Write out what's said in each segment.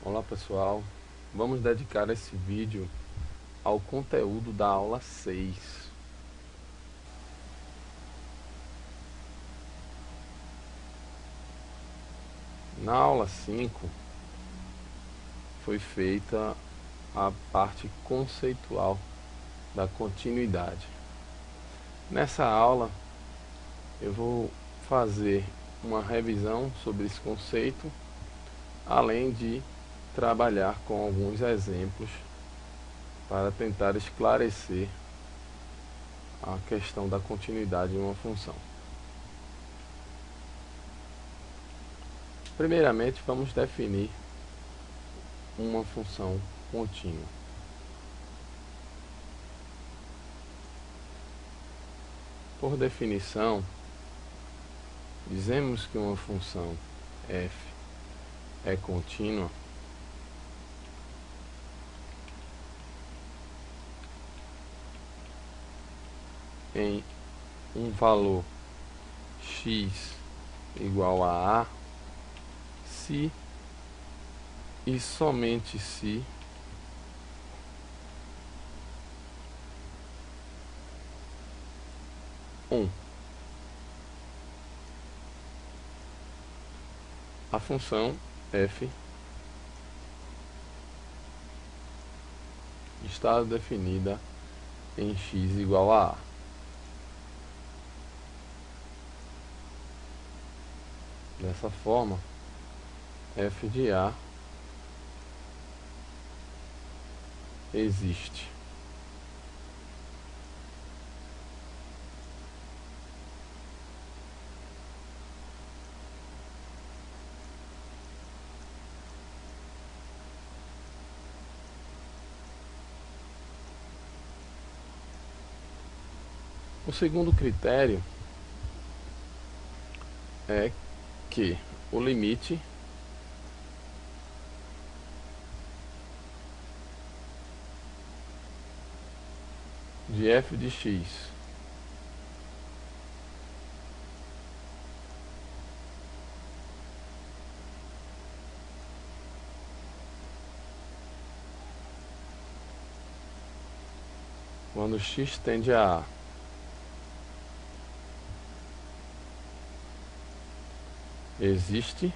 Olá pessoal, vamos dedicar esse vídeo ao conteúdo da aula 6. Na aula 5 foi feita a parte conceitual da continuidade. Nessa aula eu vou fazer uma revisão sobre esse conceito, além de trabalhar com alguns exemplos para tentar esclarecer a questão da continuidade de uma função. Primeiramente, vamos definir uma função contínua. Por definição, dizemos que uma função f é contínua em um valor x igual a se e somente se a função f está definida em x igual a a. Dessa forma, f de a existe. O segundo critério é que o limite de f de x quando x tende a existe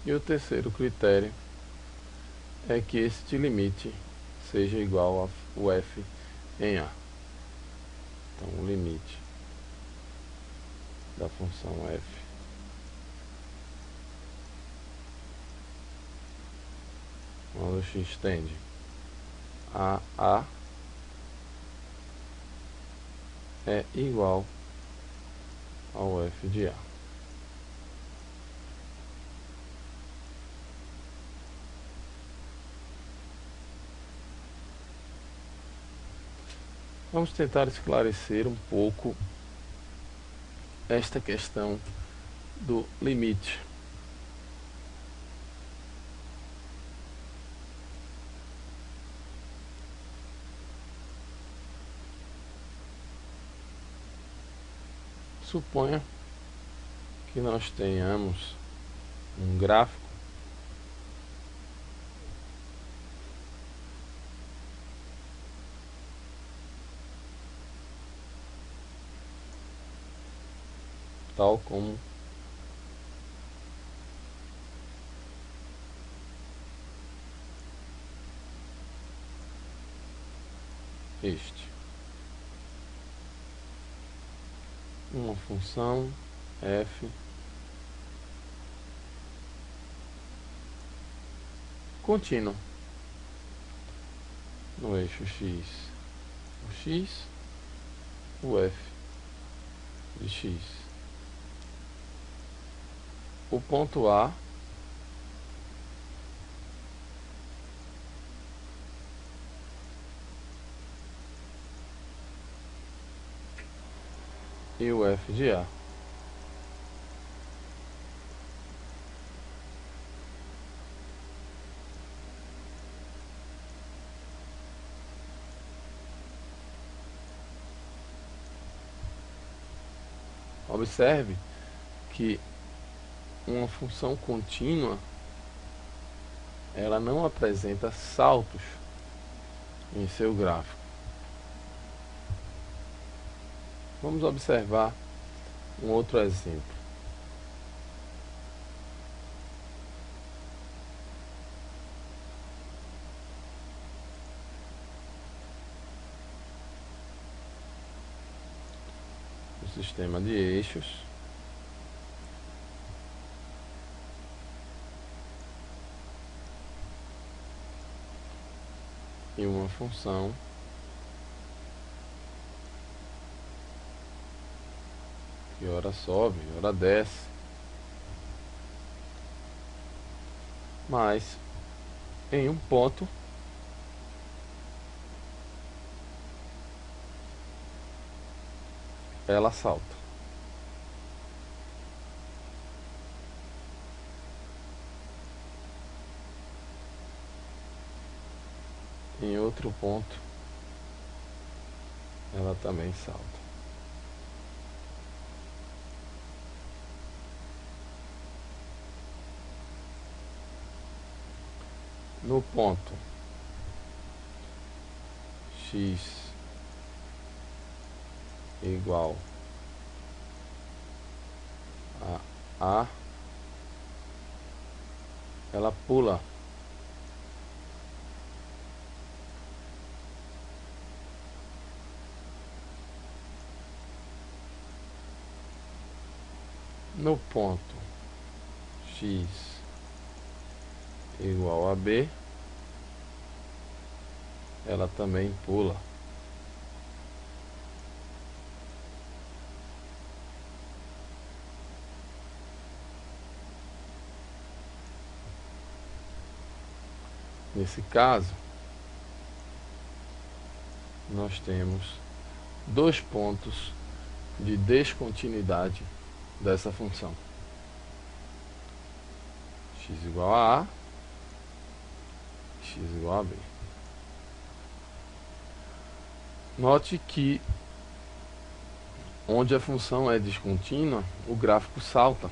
e o terceiro critério é que este limite seja igual ao f em a. Então, o limite da função f quando x tende a é igual ao f de a. Vamos tentar esclarecer um pouco esta questão do limite. Suponha que nós tenhamos um gráfico tal como este. Uma função f contínua no eixo x, o f de x. O ponto A e o f de a. Observe que uma função contínua ela não apresenta saltos em seu gráfico. Vamos observar um outro exemplo. O sistema de eixos e uma função que ora sobe, ora desce, mas em um ponto ela salta. Em outro ponto ela também salta. No ponto x igual a, ela pula no ponto x igual a b, ela também pula. Nesse caso, nós temos dois pontos de descontinuidade dessa função. X igual a A, x igual a B. Note que onde a função é descontínua, o gráfico salta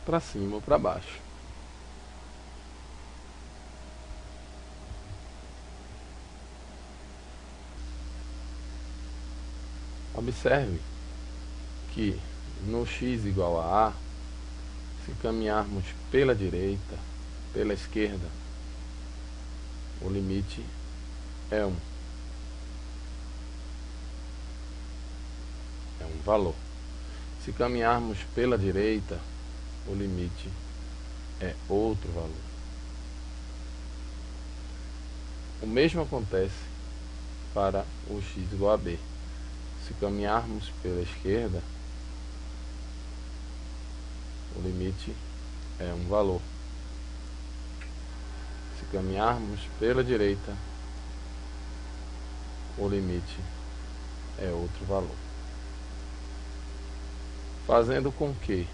para cima ou para baixo. Observe que no x igual a A, se caminharmos pela direita, pela esquerda, o limite é 1. É um valor. Se caminharmos pela direita, o limite é outro valor. O mesmo acontece para o x igual a B. Se caminharmos pela esquerda, o limite é um valor. Se caminharmos pela direita, o limite é outro valor. Fazendo com que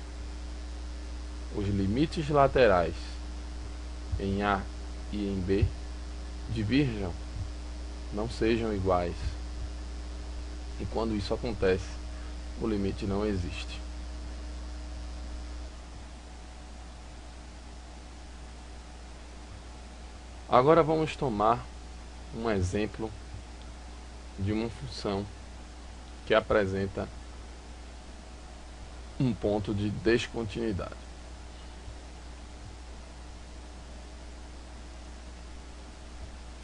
os limites laterais em A e em B divirjam, não sejam iguais. E quando isso acontece, o limite não existe. Agora vamos tomar um exemplo de uma função que apresenta um ponto de descontinuidade.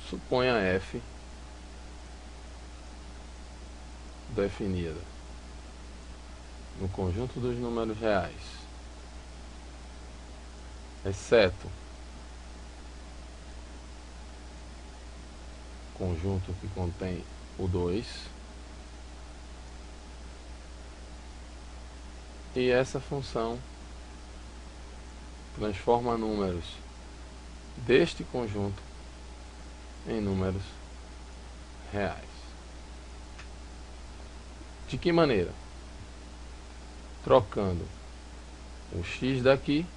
Suponha f definida no conjunto dos números reais, exceto conjunto que contém o 2, e essa função transforma números deste conjunto em números reais. De que maneira? Trocando o x daqui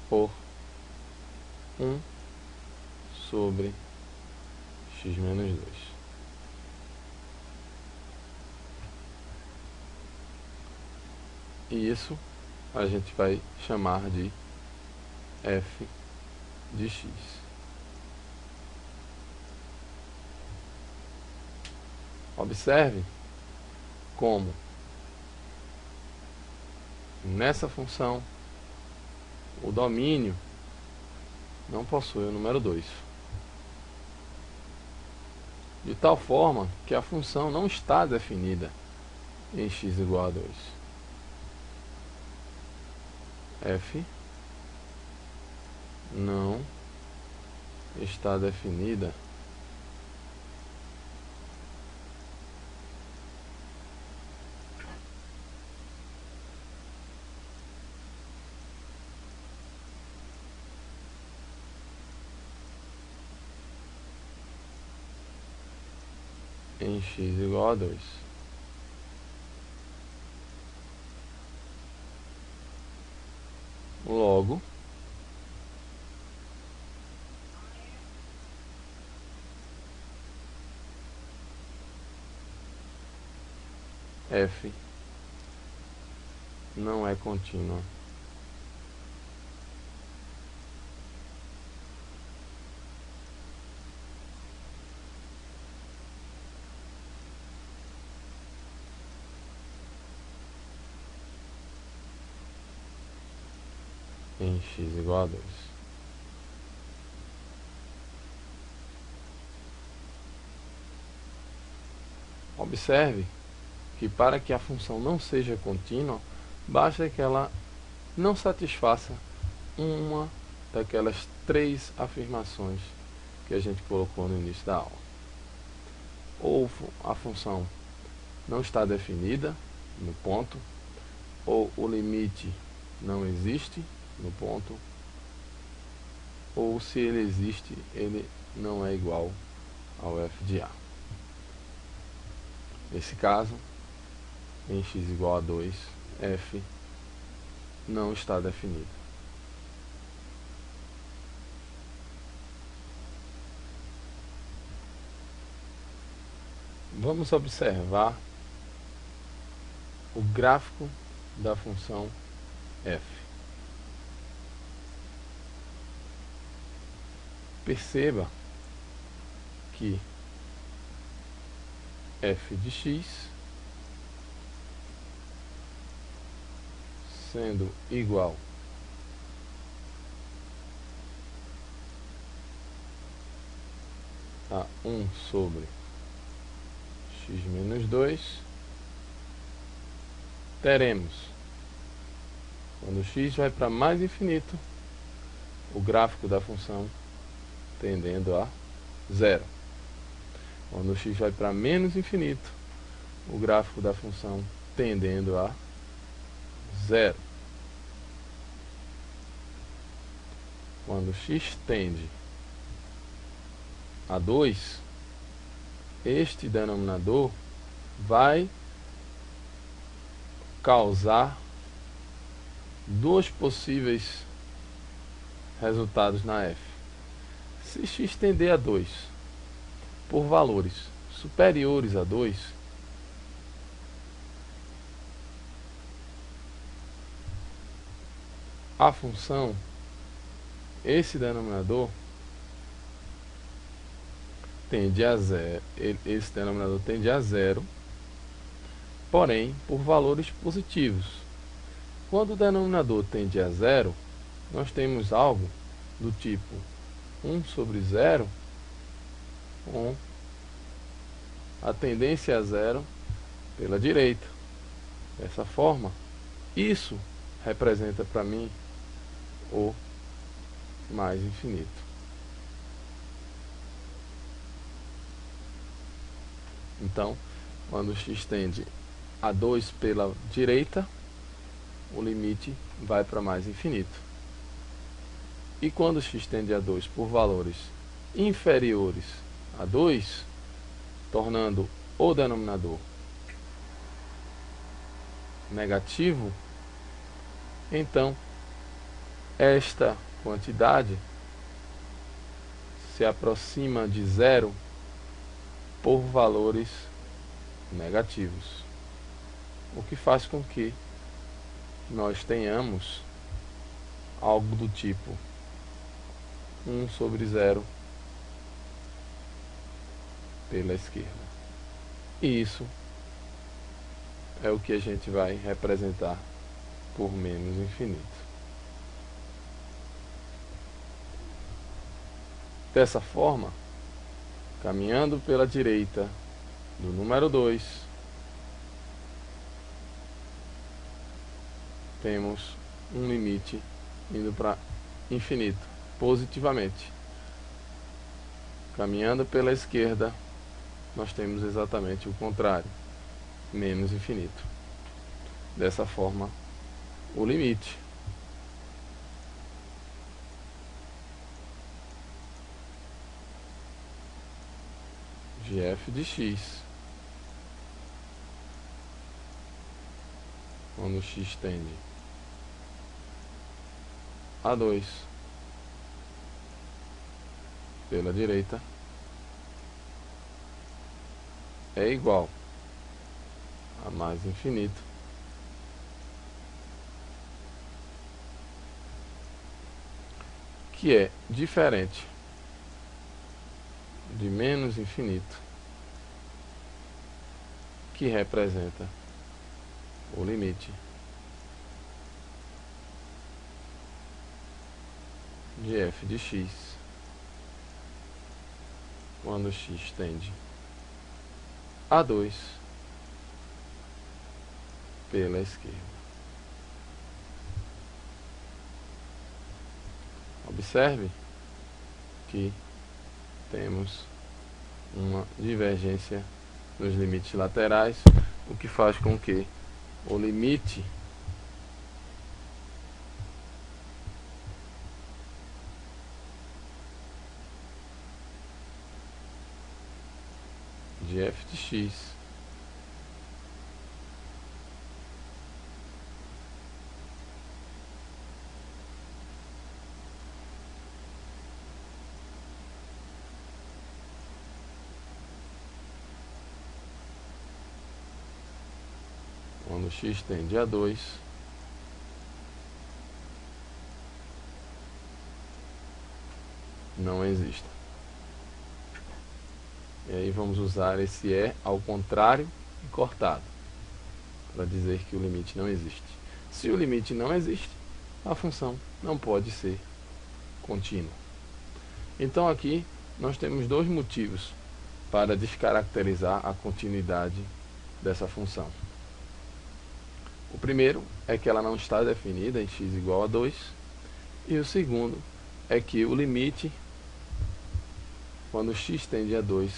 por 1 sobre x menos 2. E isso a gente vai chamar de f de x. Observe como nessa função o domínio não possui o número 2, de tal forma que a função não está definida em x igual a 2. F não está definida em x igual a 2. Logo, f não é contínua em x igual a 2. Observe que para que a função não seja contínua, basta que ela não satisfaça uma daquelas 3 afirmações que a gente colocou no início da aula. Ou a função não está definida no ponto, ou o limite não existe no ponto, ou se ele existe, ele não é igual ao f de a. Nesse caso, em x igual a 2, f não está definido. Vamos observar o gráfico da função f. Perceba que f de x, sendo igual a 1 sobre x menos 2, teremos, quando x vai para mais infinito, o gráfico da função tendendo a 0. Quando x vai para menos infinito, o gráfico da função tendendo a 0. Quando x tende a 2, este denominador vai causar 2 possíveis resultados na f. Se x tender a 2 por valores superiores a 2, a função, esse denominador tende a 0, esse denominador tende a 0, porém por valores positivos. Quando o denominador tende a 0, nós temos algo do tipo 1 sobre 0, com a tendência a 0 pela direita. Dessa forma, isso representa para mim o mais infinito. Então, quando x tende a 2 pela direita, o limite vai para mais infinito. E quando x tende a 2 por valores inferiores a 2, tornando o denominador negativo, então esta quantidade se aproxima de 0 por valores negativos, o que faz com que nós tenhamos algo do tipo 1 sobre 0 pela esquerda. E isso é o que a gente vai representar por menos infinito. Dessa forma, caminhando pela direita do número 2, temos um limite indo para infinito, positivamente. Caminhando pela esquerda, nós temos exatamente o contrário, menos infinito. Dessa forma, o limite de f de x, quando x tende a 2 pela direita, é igual a mais infinito que é diferente de menos infinito, que representa o limite de f de x quando x tende a 2 pela esquerda. Observe que temos uma divergência nos limites laterais, o que faz com que o limite de f de x quando x tende a 2 não exista. E aí vamos usar esse é ao contrário e cortado para dizer que o limite não existe. Se o limite não existe, a função não pode ser contínua. Então aqui nós temos dois motivos para descaracterizar a continuidade dessa função. O primeiro é que ela não está definida em x igual a 2, e o segundo é que o limite, quando x tende a 2,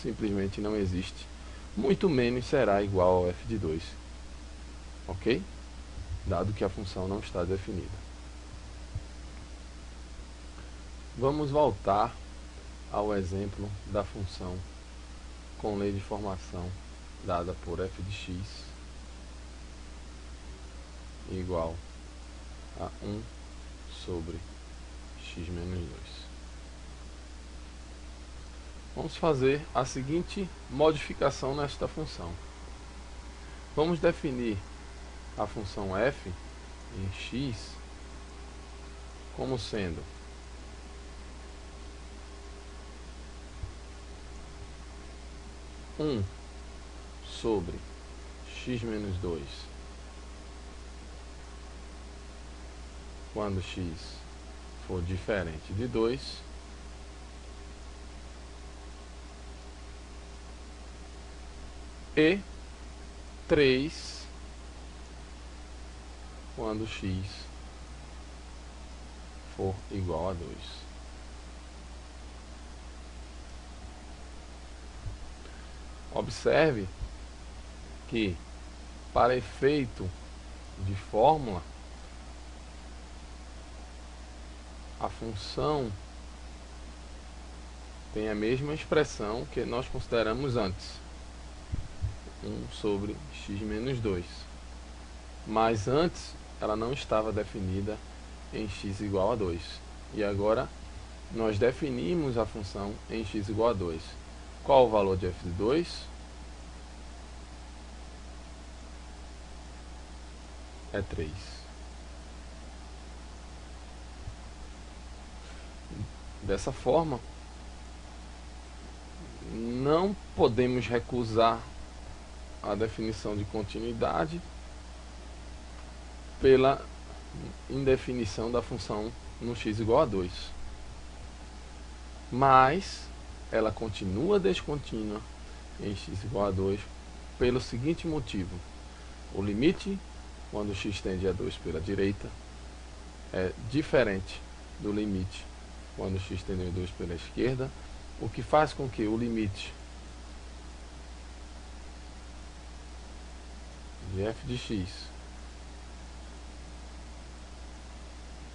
simplesmente não existe, muito menos será igual ao f de 2, ok? Dado que a função não está definida. Vamos voltar ao exemplo da função com lei de formação dada por f de x igual a 1 sobre x menos 2. Vamos fazer a seguinte modificação nesta função. Vamos definir a função f em x como sendo sobre x menos 2 quando x for diferente de 2, e 3 quando x for igual a 2. Observe que, para efeito de fórmula, a função tem a mesma expressão que nós consideramos antes, 1 sobre x menos 2. Mas antes ela não estava definida em x igual a 2. E agora nós definimos a função em x igual a 2. Qual o valor de f de 2? é 3. Dessa forma, não podemos recusar a definição de continuidade pela indefinição da função no x igual a 2. Mas ela continua descontínua em x igual a 2 pelo seguinte motivo: o limite, quando x tende a 2 pela direita, é diferente do limite quando x tende a 2 pela esquerda, o que faz com que o limite de f de x,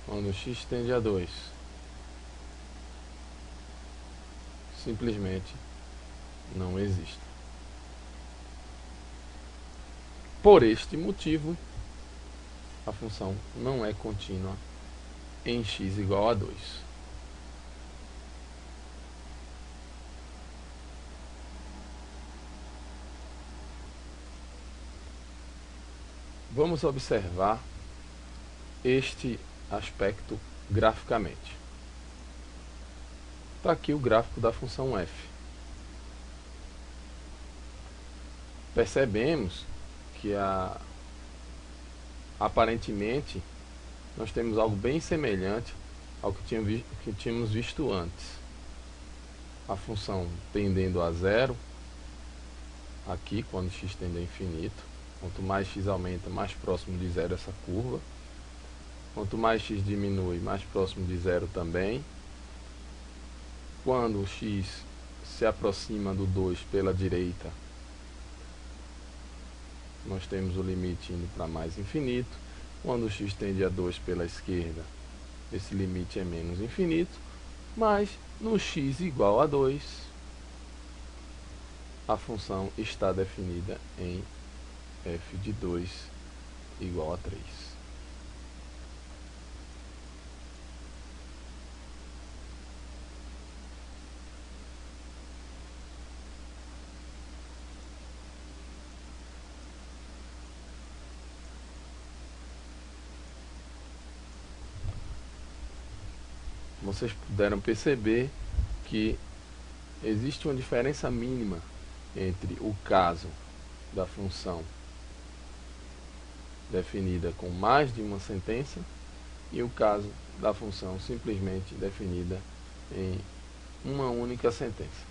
quando x tende a 2, simplesmente não exista. Por este motivo, a função não é contínua em x igual a 2. Vamos observar este aspecto graficamente. Está aqui o gráfico da função f. Percebemos que aparentemente nós temos algo bem semelhante ao que tínhamos visto antes. A função tendendo a zero, aqui quando x tende a infinito. Quanto mais x aumenta, mais próximo de zero essa curva. Quanto mais x diminui, mais próximo de zero também. Quando o x se aproxima do 2 pela direita, nós temos o limite indo para mais infinito. Quando o x tende a 2 pela esquerda, esse limite é menos infinito. Mas no x igual a 2, a função está definida em f de 2 igual a 3. Vocês puderam perceber que existe uma diferença mínima entre o caso da função definida com mais de uma sentença e o caso da função simplesmente definida em uma única sentença.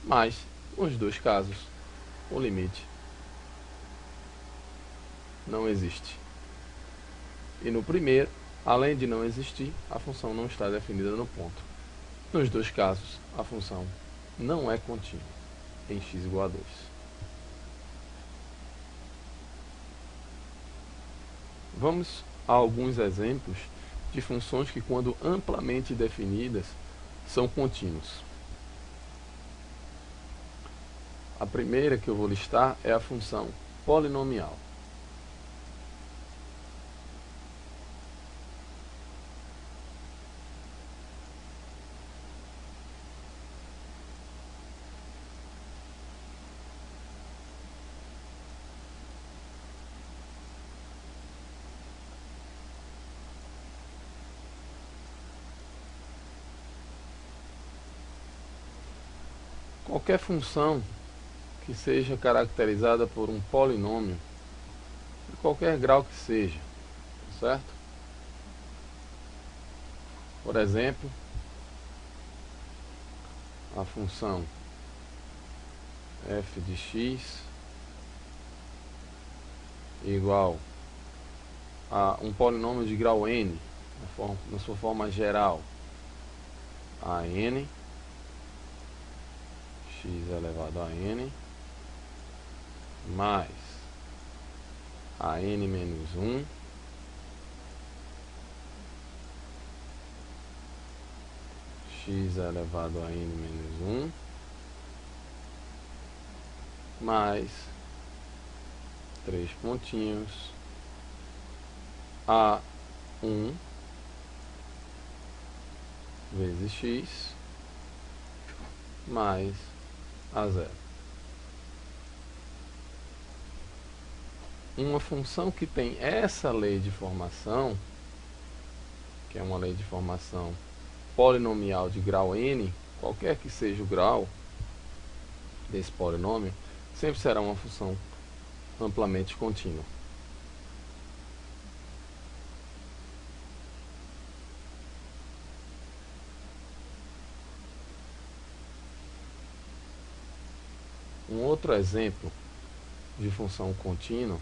Mas, nos dois casos, o limite não existe. E no primeiro, além de não existir, a função não está definida no ponto. Nos dois casos, a função não é contínua em x igual a 2. Vamos a alguns exemplos de funções que, quando amplamente definidas, são contínuas. A primeira que eu vou listar é a função polinomial. Qualquer função que seja caracterizada por um polinômio, de qualquer grau que seja, certo? Por exemplo, a função f de x igual a um polinômio de grau n, na sua forma geral, a n, x elevado a n, mais a n menos 1, x elevado a n menos 1, mais 3 pontinhos, a 1 vezes x, mais a 0. uma função que tem essa lei de formação, que é uma lei de formação polinomial de grau n, qualquer que seja o grau desse polinômio, sempre será uma função amplamente contínua. Um outro exemplo de função contínua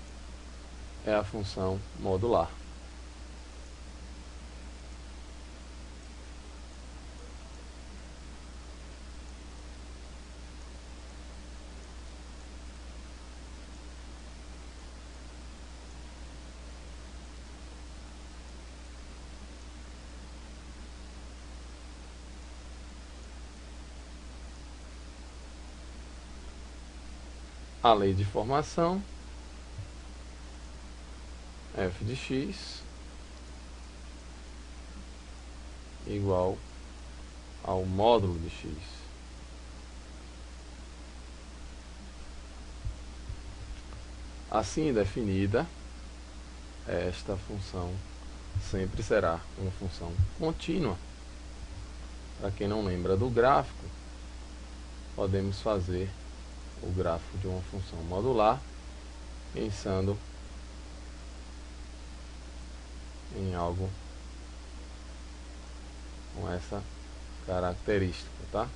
é a função modular. A lei de formação f de x igual ao módulo de x. Assim definida, esta função sempre será uma função contínua. Para quem não lembra do gráfico, podemos fazer o gráfico de uma função modular pensando em algo com essa característica, tá?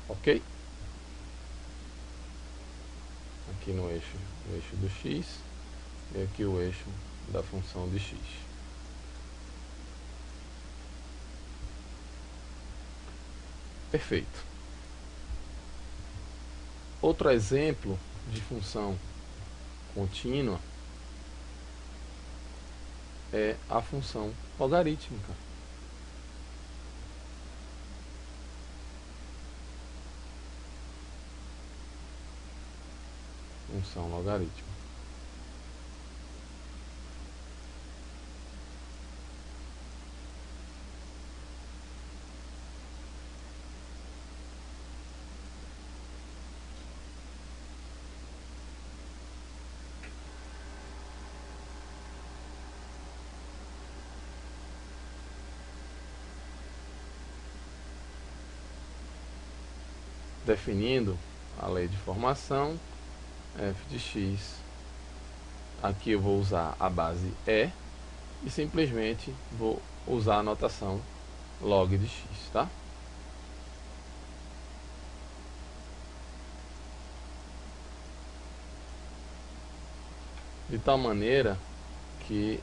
Ok? Aqui no eixo do x e aqui o eixo da função de x. Perfeito. Outro exemplo de função contínua é a função logarítmica. Função logarítmica. Definindo a lei de formação, f de x, aqui eu vou usar a base e simplesmente vou usar a notação log de x, tá? De tal maneira que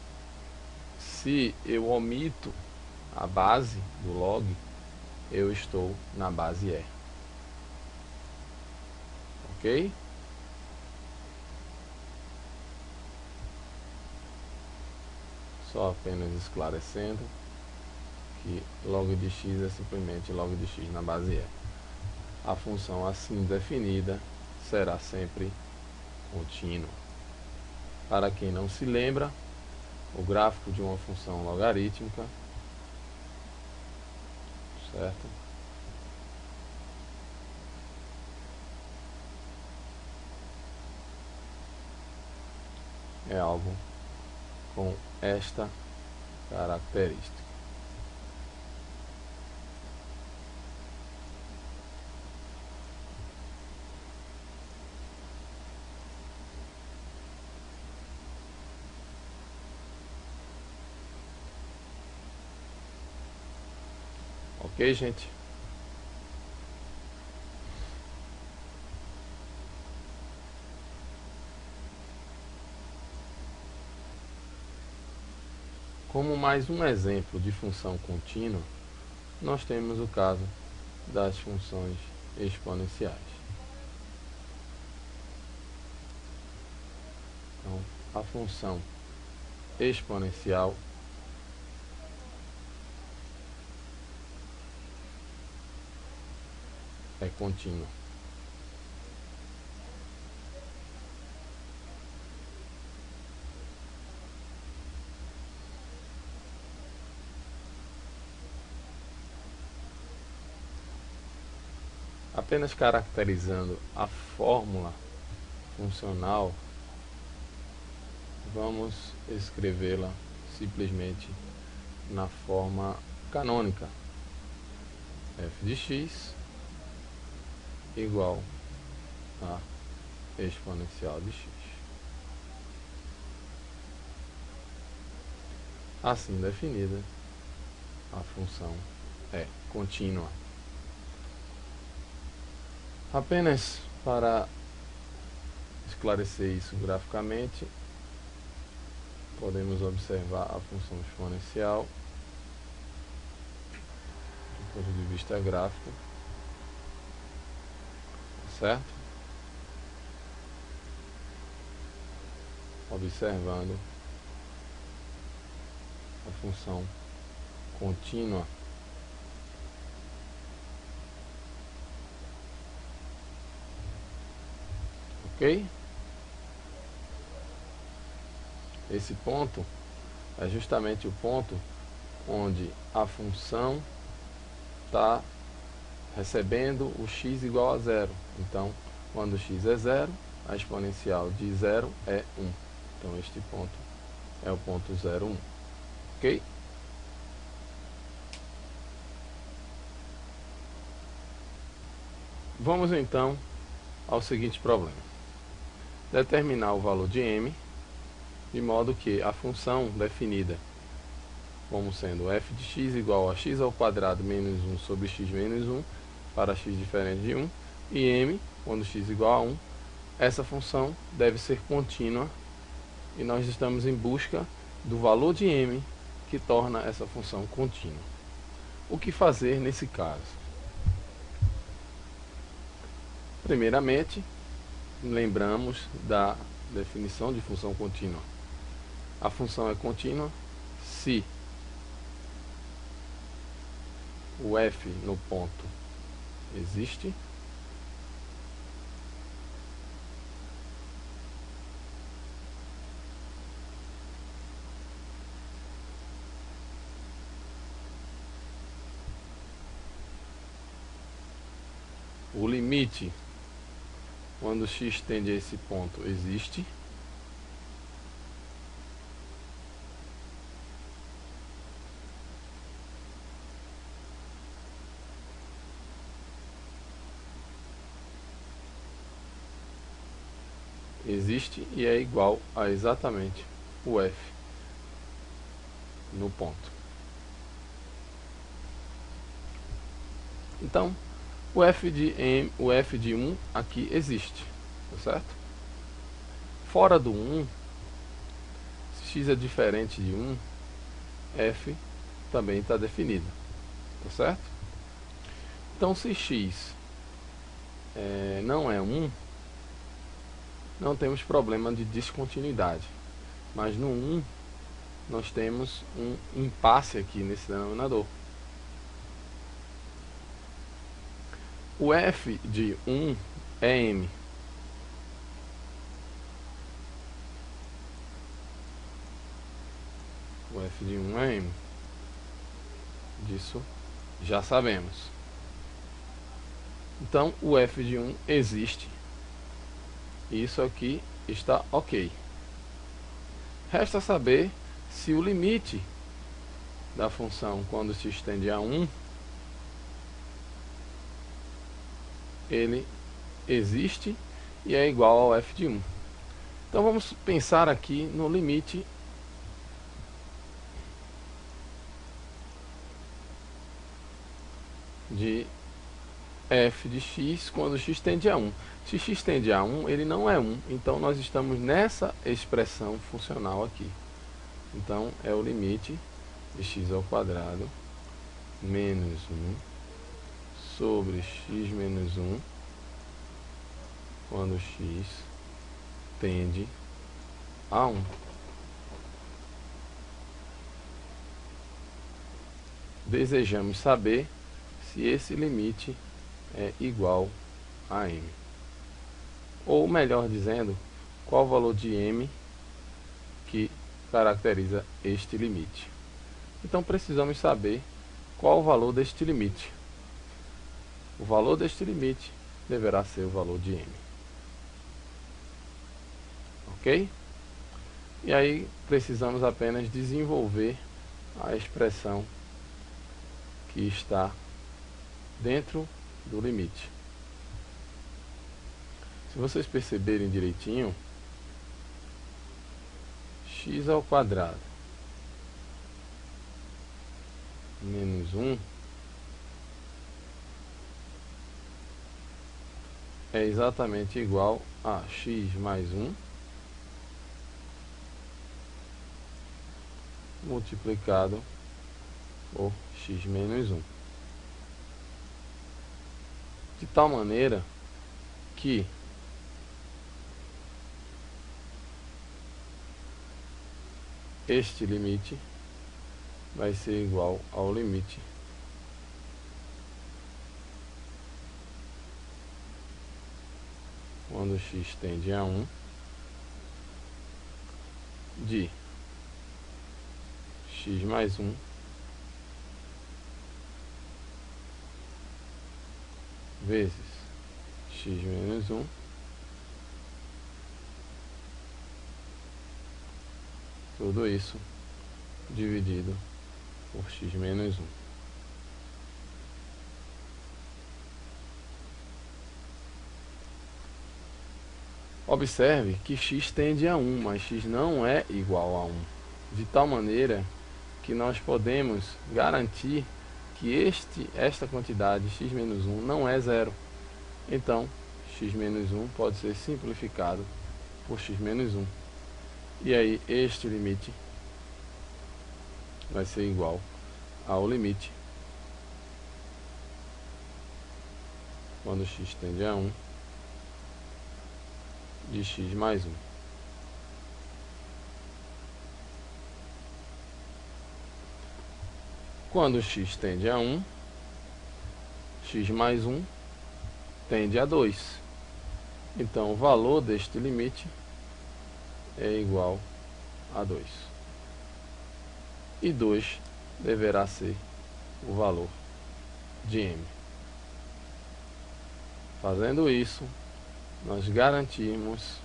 se eu omito a base do log, eu estou na base e. Ok? Só apenas esclarecendo que log de x é simplesmente log de x na base e. A função assim definida será sempre contínua. Para quem não se lembra, o gráfico de uma função logarítmica, certo? É algo com esta característica. Ok, gente? Como mais um exemplo de função contínua, nós temos o caso das funções exponenciais. Então, a função exponencial é contínua. apenas caracterizando a fórmula funcional, vamos escrevê-la simplesmente na forma canônica: f de x igual a exponencial de x. Assim definida, a função é contínua. Apenas para esclarecer isso graficamente, podemos observar a função exponencial do ponto de vista gráfico, certo? Observando a função contínua. Ok? Esse ponto é justamente o ponto onde a função está recebendo o x igual a zero. Então, quando x é zero, a exponencial de zero é 1. Então, este ponto é o ponto 0, 1. Ok? Vamos então ao seguinte problema: determinar o valor de m, de modo que a função definida como sendo f de x igual a x ao quadrado menos 1 sobre x menos 1 para x diferente de 1, e m, quando x igual a 1, essa função deve ser contínua, e nós estamos em busca do valor de m que torna essa função contínua. O que fazer nesse caso? Primeiramente, lembramos da definição de função contínua. A função é contínua se o f no ponto existe, o limite quando x tende a esse ponto existe, e é igual a exatamente o f no ponto. Então, o f de 1 aqui existe, tá certo? Fora do 1, se x é diferente de 1, f também está definido, tá certo? Então, se x não é 1, não temos problema de descontinuidade, mas no 1 nós temos um impasse aqui nesse denominador. O f de 1 é m. O f de 1 é m. Disso já sabemos. Então, o f de 1 existe. Isso aqui está ok. Resta saber se o limite da função quando se estende a 1, ele existe e é igual ao f de 1. Então vamos pensar aqui no limite de f de x quando x tende a 1. Se x tende a 1, ele não é 1, então nós estamos nessa expressão funcional aqui. Então é o limite de x ao quadrado menos 1 sobre x menos 1 quando x tende a 1. Desejamos saber se esse limite é igual a m. Ou melhor dizendo, qual o valor de m que caracteriza este limite. Então precisamos saber qual o valor deste limite. o valor deste limite deverá ser o valor de m. Ok? E aí precisamos apenas desenvolver a expressão que está dentro do limite. Se vocês perceberem direitinho, x ao quadrado menos 1 é exatamente igual a x mais 1 multiplicado por x menos 1. De tal maneira que este limite vai ser igual ao limite quando x tende a 1 de x mais 1 vezes x menos 1 tudo isso dividido por x menos 1. Observe que x tende a 1, mas x não é igual a 1, de tal maneira que nós podemos garantir que esta quantidade x menos 1 não é zero. Então, x menos 1 pode ser simplificado por x menos 1. E aí, este limite vai ser igual ao limite quando x tende a 1 de x mais 1. Quando x tende a 1, x mais 1 tende a 2. Então, o valor deste limite é igual a 2. E 2 deverá ser o valor de m. Fazendo isso, nós garantimos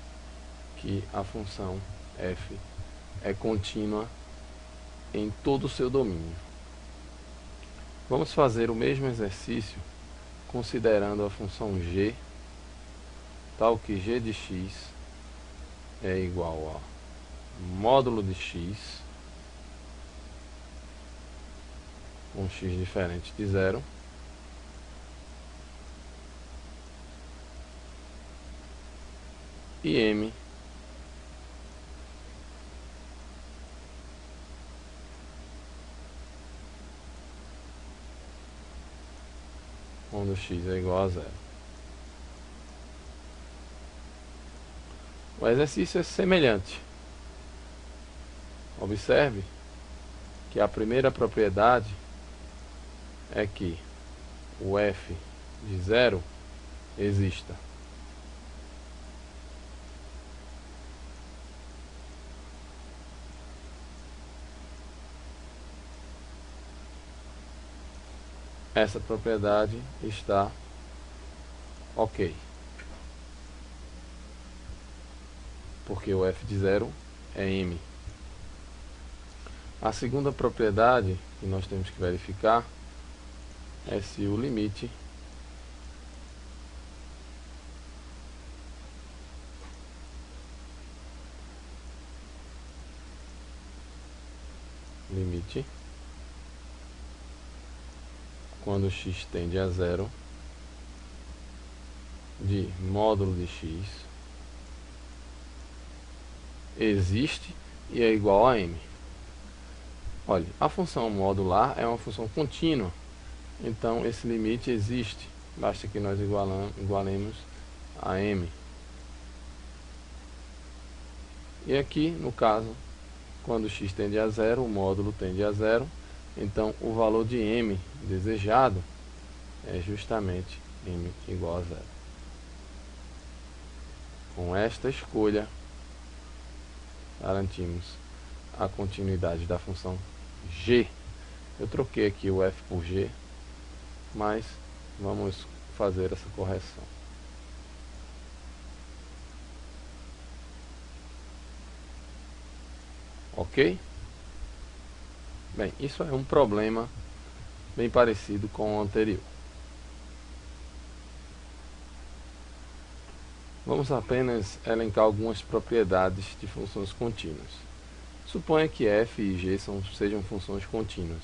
que a função f é contínua em todo o seu domínio. Vamos fazer o mesmo exercício considerando a função g, tal que g de x é igual a módulo de x, com x diferente de zero, e m quando x é igual a zero. O exercício é semelhante. Observe que a primeira propriedade é que o f de zero exista. Essa propriedade está ok, porque o f de zero é m. A segunda propriedade que nós temos que verificar é se o limite quando x tende a zero de módulo de x existe e é igual a m. Olha, a função modular é uma função contínua, então esse limite existe, basta que nós igualemos a m. E aqui, no caso, quando x tende a zero, o módulo tende a zero, então o valor de m desejado é justamente m igual a zero. Com esta escolha, garantimos a continuidade da função g. Eu troquei aqui o f por g, mas vamos fazer essa correção. Ok? Bem, isso é um problema bem parecido com o anterior. Vamos apenas elencar algumas propriedades de funções contínuas. Suponha que f e g sejam funções contínuas.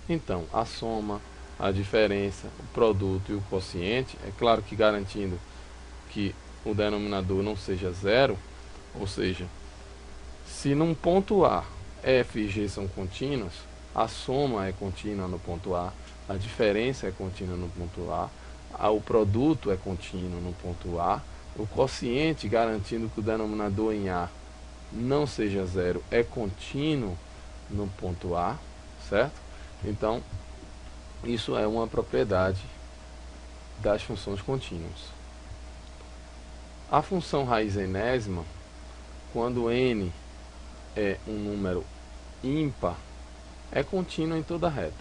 Então, a soma, a diferença, o produto e o quociente, é claro que garantindo que o denominador não seja zero, ou seja, se num ponto A f e g são contínuas, a soma é contínua no ponto A, a diferença é contínua no ponto A, o produto é contínuo no ponto A, o quociente, garantindo que o denominador em A não seja zero, é contínuo no ponto A, certo? Então, isso é uma propriedade das funções contínuas. A função raiz enésima, quando n é um número ímpar, é contínua em toda reta.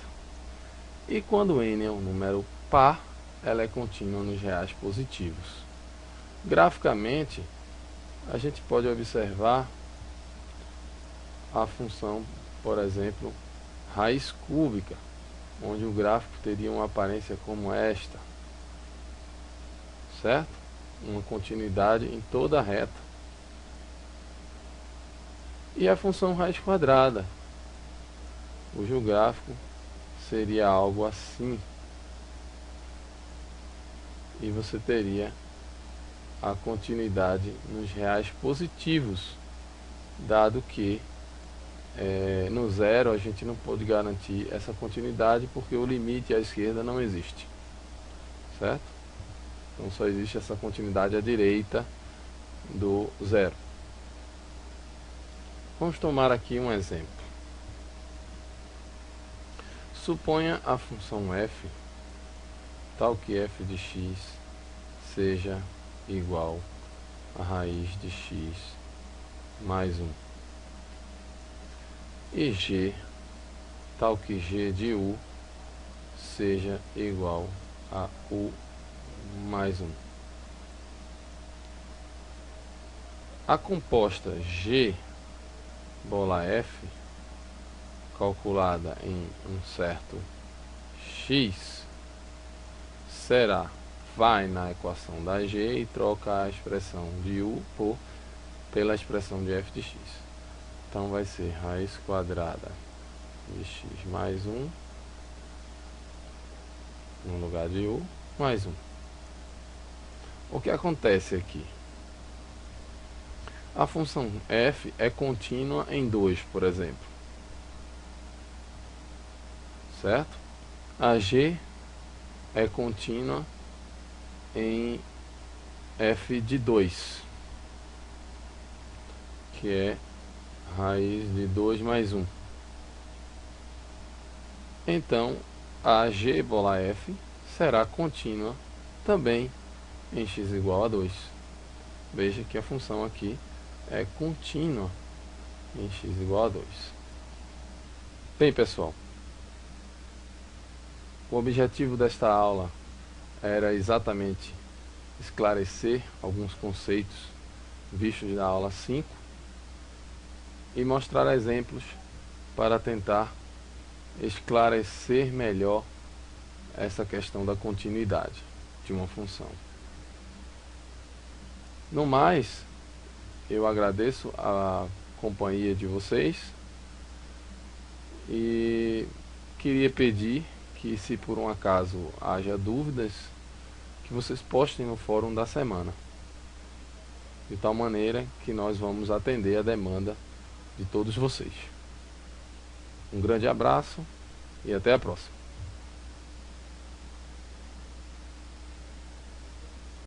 E quando n é um número par, ela é contínua nos reais positivos. Graficamente, a gente pode observar a função, por exemplo, raiz cúbica, onde o gráfico teria uma aparência como esta, certo? Uma continuidade em toda a reta. E a função raiz quadrada, cujo gráfico seria algo assim. E você teria a continuidade nos reais positivos, dado que no zero a gente não pode garantir essa continuidade porque o limite à esquerda não existe, certo? Então só existe essa continuidade à direita do zero. Vamos tomar aqui um exemplo. Suponha a função f tal que f de x seja igual a raiz de x mais 1. E g tal que g de u seja igual a u mais 1. A composta g bola f, calculada em um certo x, vai na equação da g e troca a expressão de u pela expressão de f de x. Então vai ser raiz quadrada de x mais 1 no lugar de u mais 1. O que acontece aqui? A função f é contínua em 2, por exemplo, certo? A g é contínua em f de 2, que é raiz de 2 mais 1. Então, a g bola f será contínua também em x igual a 2. Veja que a função aqui é contínua em x igual a 2. Bem, pessoal, o objetivo desta aula era exatamente esclarecer alguns conceitos vistos na aula 5 e mostrar exemplos para tentar esclarecer melhor essa questão da continuidade de uma função. No mais, eu agradeço a companhia de vocês e queria pedir que, se por um acaso haja dúvidas, que vocês postem no fórum da semana, de tal maneira que nós vamos atender a demanda de todos vocês. Um grande abraço e até a próxima.